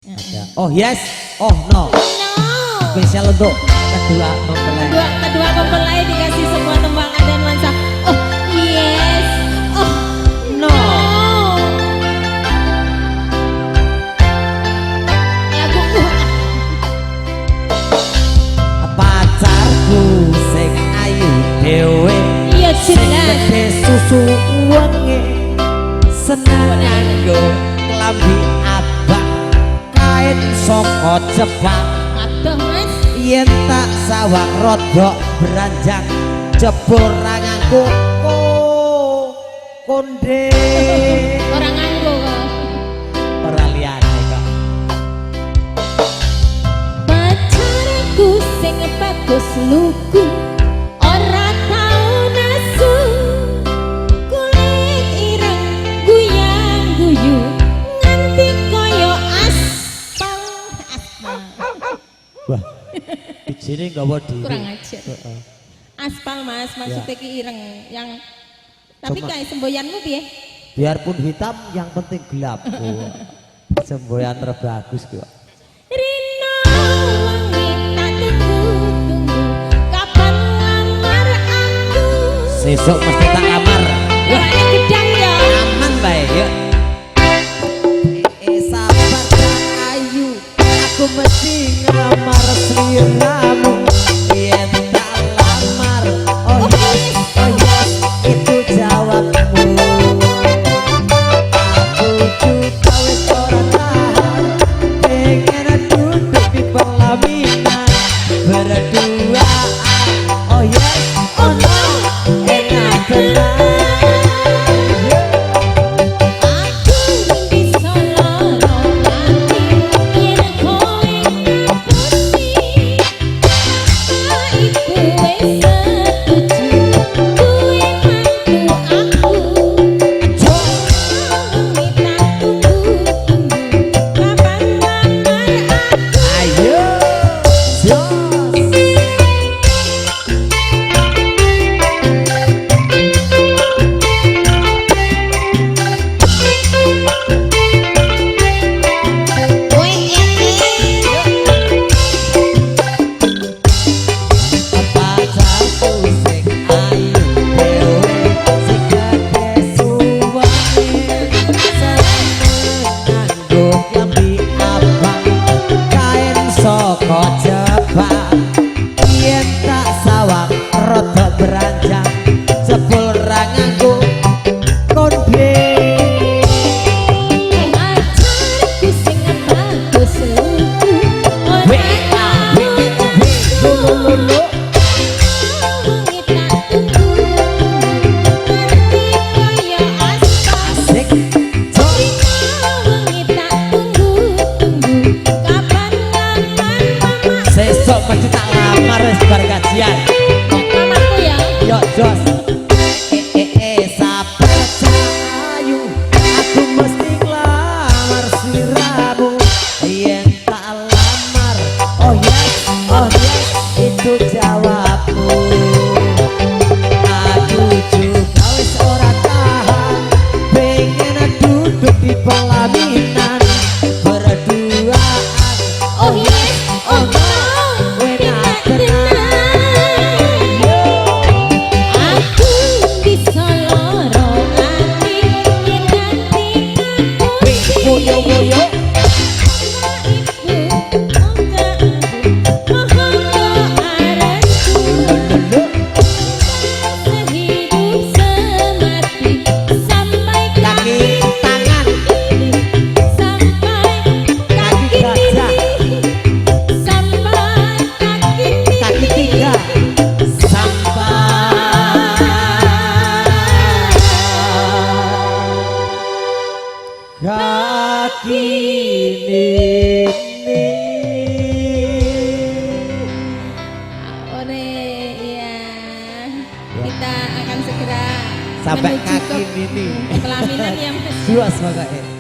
Ada. Oh yes, oh no. Spesial untuk kedua mempelai. Kedua mempelai dikasih sebuah tembakan dan nuansa. Oh yes, oh no. Lagu pacarku sing ayu dewe. Iya jelas. Susu wenge seneng nganggo klambi abang kain saka Jepang. Aduh mas. Yen tak sawang rodok beranjak jebul ra nganggo konde. Orang nganggo kok. Ora liyane kok. Pacarku sing bagus lugu. Ora tau nasu. Kulit ireng guyang guyu nganti koyo aspal. Wah. Bijine nggawa diri. Kurang ajar. Aspal mas, maksudnya ki ireng yang tapi kayak semboyanmu piye? Biarpun hitam yang penting gelap. Semboyan terbagus kok. Rino wangi tak tunggu kapan lamar aku. Sesuk mesti tak lamar. Warnanya gedang ya. Aman bae yuk. Sabar ayu, aku mesti ngelamar sliramu. Yen tak lamar, oh yes, itu jawabmu. Aku juga wis ora tahan, pengen duduk di pelaminan berduaan. Oh yes, oh no, enak benar. Beranjak jebul ra nganggo konde. Pacarku sing bagus lugu. Ora tau nasu. Wangi tak tunggu nganti koyo aspal. Asik. Wangi tak tunggu kapan lamar mama. Sesuk mesti tak lamar wis bar kajian. Mamaku ya. Yo jos. Sabar ayu, aku mesti nglamar sliramu. Yen tak lamar, oh yes, itu jawabmu. Aku juga wis ora tahan, pengen duduk di pelaminan berduaan. Oh yes, oh no, enak benar. Aku bisa loro ati yen nganti ngaku. Boyo-boyo. Kaki ini Ore, iya. Kita akan segera sampai menuju kaki ke ini pelaminan ya Mas. juas makanya.